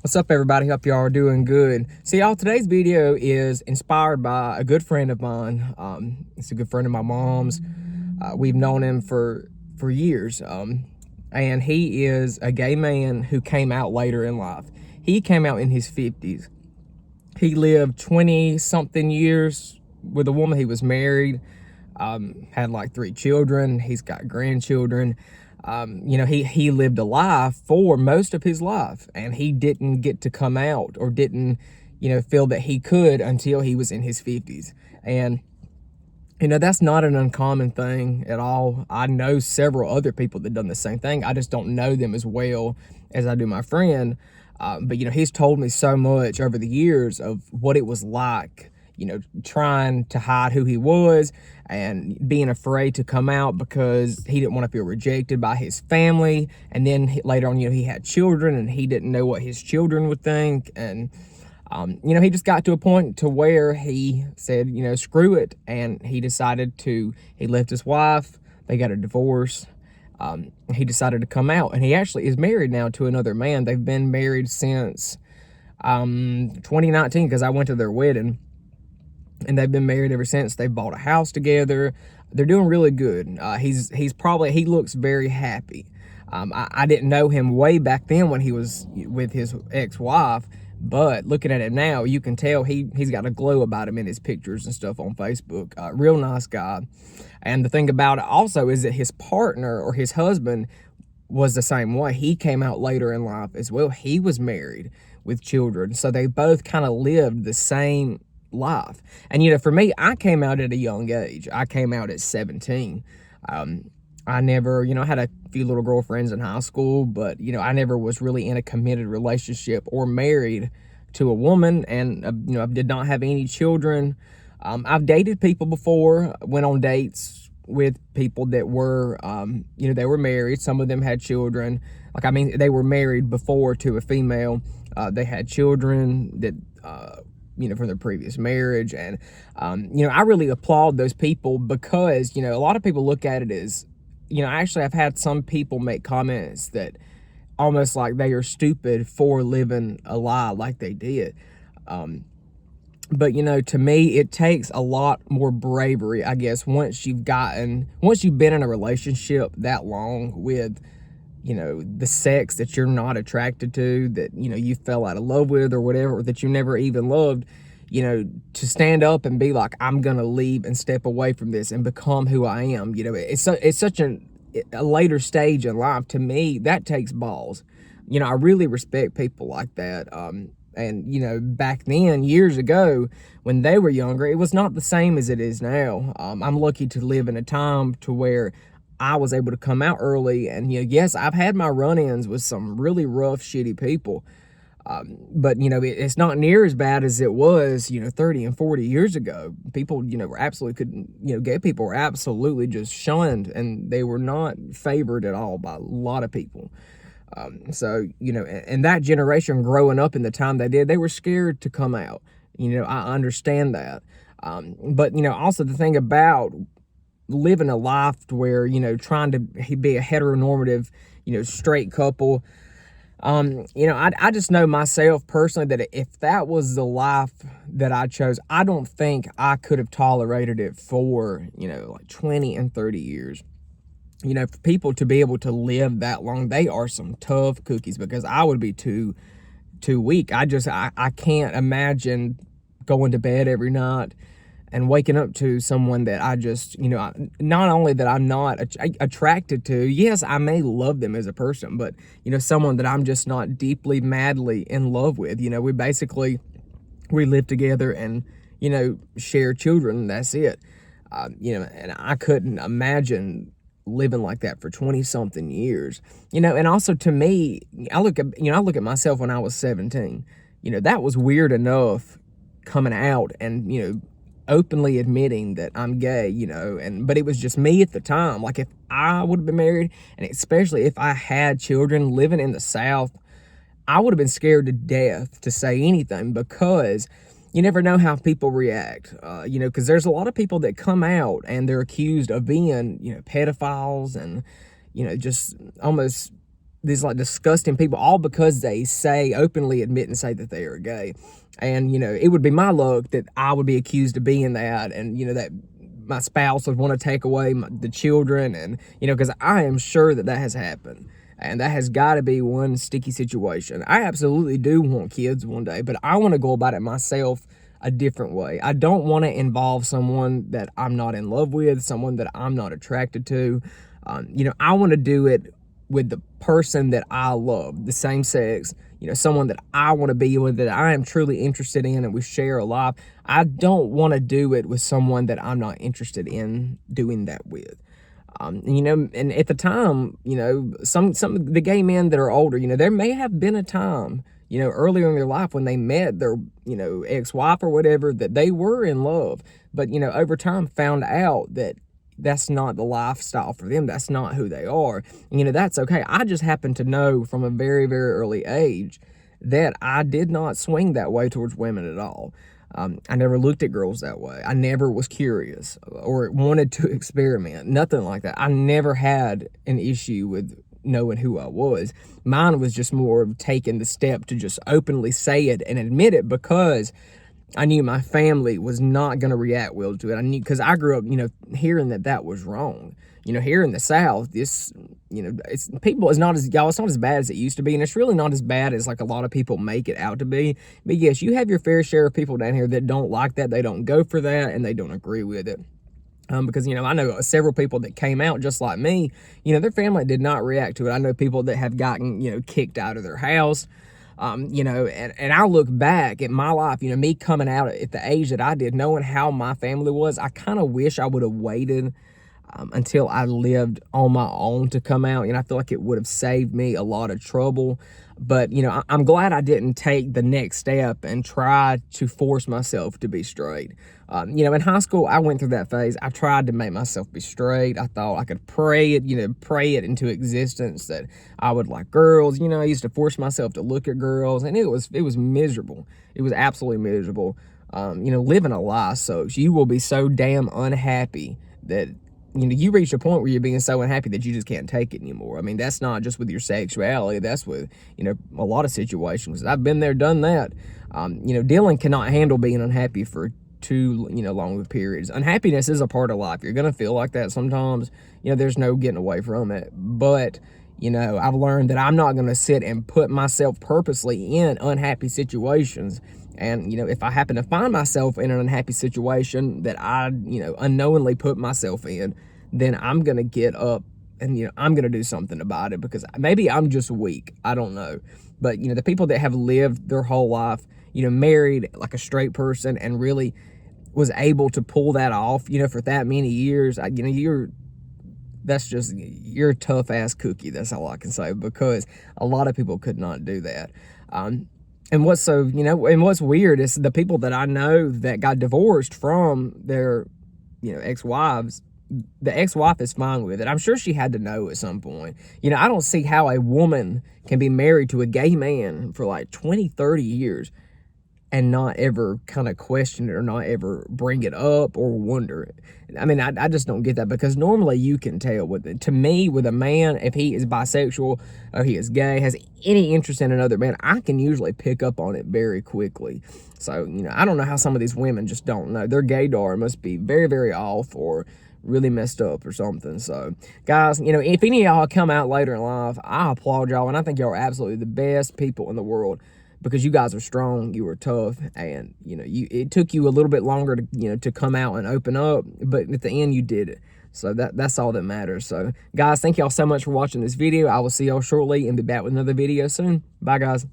What's up, everybody? Hope y'all are doing good. See, y'all, today's video is inspired by a good friend of mine. It's a good friend of my mom's. We've known him for years, and he is a gay man who came out later in life. He came out in his 50s. He lived 20-something years with a woman. He was married, had like 3 children. He's got grandchildren. He lived a life for most of his life, and he didn't get to come out or didn't, feel that he could until he was in his 50s. And, that's not an uncommon thing at all. I know several other people that done the same thing. I just don't know them as well as I do my friend. But he's told me so much over the years of what it was like, trying to hide who he was and being afraid to come out because he didn't want to feel rejected by his family. And then later on, he had children and he didn't know what his children would think. And, he just got to a point to where he said, screw it. And he left his wife. They got a divorce. He decided to come out, and he actually is married now to another man. They've been married since 2019, because I went to their wedding, and they've been married ever since. They've bought a house together. They're doing really good. He looks very happy. I didn't know him way back then when he was with his ex-wife, but looking at him now, you can tell he's got a glow about him in his pictures and stuff on Facebook. Real nice guy. And the thing about it also is that his partner, or his husband, was the same way. He came out later in life as well. He was married with children. So they both kind of lived the same life. And, for me, I came out at a young age. I came out at 17. I never, I had a few little girlfriends in high school, but, I never was really in a committed relationship or married to a woman. And, I did not have any children. I've dated people before, went on dates with people that were, they were married. Some of them had children. They were married before to a female. They had children that, from their previous marriage. And, I really applaud those people because, a lot of people look at it as, actually I've had some people make comments that almost like they are stupid for living a lie like they did. But, to me, it takes a lot more bravery, I guess, once you've been in a relationship that long with, the sex that you're not attracted to, that, you fell out of love with or whatever, or that you never even loved, to stand up and be like, I'm going to leave and step away from this and become who I am. It's such a later stage in life. To me, that takes balls. I really respect people like that. And, back then, years ago, when they were younger, it was not the same as it is now. I'm lucky to live in a time to where I was able to come out early. And, yes, I've had my run-ins with some really rough, shitty people. But, it's not near as bad as it was, 30 and 40 years ago. People, were absolutely couldn't, gay people were absolutely just shunned, and they were not favored at all by a lot of people. So, and that generation growing up in the time they did, they were scared to come out. I understand that. But, also the thing about living a life where, trying to be a heteronormative, straight couple, I just know myself personally that if that was the life that I chose, I don't think I could have tolerated it for, like 20 and 30 years. For people to be able to live that long, they are some tough cookies, because I would be too weak. I can't imagine going to bed every night and waking up to someone that I just, not only that I'm not attracted to, yes, I may love them as a person, but, someone that I'm just not deeply, madly in love with. We live together and, share children, and that's it. And I couldn't imagine living like that for 20-something years. And also to me, I look at myself when I was 17. That was weird enough coming out and, openly admitting that I'm gay, but it was just me at the time. Like, if I would have been married, and especially if I had children living in the South, I would have been scared to death to say anything, because you never know how people react, because there's a lot of people that come out and they're accused of being, pedophiles and, just almost these like disgusting people, all because they openly admit and say that they are gay. And, you know, it would be my luck that I would be accused of being that, and, you know, that my spouse would want to take away the children, and, you know, because I am sure that has happened. And that has got to be one sticky situation. I absolutely do want kids one day, but I want to go about it myself a different way. I don't want to involve someone that I'm not in love with, someone that I'm not attracted to. You know, I want to do it with the person that I love, the same sex, you know, someone that I want to be with, that I am truly interested in, and we share a life. I don't want to do it with someone that I'm not interested in doing that with. You know, and at the time, you know, some of the gay men that are older, you know, there may have been a time, you know, earlier in their life when they met their, you know, ex-wife or whatever, that they were in love, but, you know, over time found out that that's not the lifestyle for them. That's not who they are. And, you know, that's okay. I just happen to know from a very, very early age that I did not swing that way towards women at all. I never looked at girls that way. I never was curious or wanted to experiment. Nothing like that. I never had an issue with knowing who I was. Mine was just more of taking the step to just openly say it and admit it, because I knew my family was not going to react well to it. I knew, because I grew up, you know, hearing that was wrong. You know, here in the South, this, you know, it's not as bad as it used to be, and it's really not as bad as like a lot of people make it out to be. But yes, you have your fair share of people down here that don't like that, they don't go for that, and they don't agree with it. Because, you know, I know several people that came out just like me, you know, their family did not react to it. I know people that have gotten, you know, kicked out of their house. You know, and I look back at my life, you know, me coming out at the age that I did, knowing how my family was, I kind of wish I would have waited until I lived on my own to come out. And I feel like it would have saved me a lot of trouble. But, you know, I'm glad I didn't take the next step and try to force myself to be straight. You know, in high school, I went through that phase. I tried to make myself be straight. I thought I could pray it into existence that I would like girls. You know, I used to force myself to look at girls, and it was miserable. It was absolutely miserable. You know, living a lie sucks. You will be so damn unhappy that, you know, you reach a point where you're being so unhappy that you just can't take it anymore. I mean, that's not just with your sexuality. That's with, you know, a lot of situations. I've been there, done that. You know, Dylan cannot handle being unhappy for too, you know, long of periods. Unhappiness is a part of life. You're going to feel like that sometimes. You know, there's no getting away from it. But, you know, I've learned that I'm not going to sit and put myself purposely in unhappy situations. And, you know, if I happen to find myself in an unhappy situation that I, you know, unknowingly put myself in, then I'm going to get up and, you know, I'm going to do something about it, because maybe I'm just weak. I don't know. But, you know, the people that have lived their whole life, you know, married like a straight person and really was able to pull that off, you know, for that many years, you know, you're a tough ass cookie. That's all I can say, because a lot of people could not do that. And what's weird is the people that I know that got divorced from their, you know, ex-wives, the ex-wife is fine with it. I'm sure she had to know at some point. You know, I don't see how a woman can be married to a gay man for like 20, 30 years and not ever kind of question it or not ever bring it up or wonder it. I mean, I just don't get that, because normally you can tell with it. To me, with a man, if he is bisexual or he is gay, has any interest in another man, I can usually pick up on it very quickly. So, you know, I don't know how some of these women just don't know. Their gaydar must be very, very off or really messed up or something. So, guys, you know, if any of y'all come out later in life, I applaud y'all, and I think y'all are absolutely the best people in the world, because you guys are strong, you were tough, and, you know, it took you a little bit longer to, you know, to come out and open up, but at the end you did it. So that's all that matters. So, guys, thank y'all so much for watching this video. I will see y'all shortly and be back with another video soon. Bye, guys.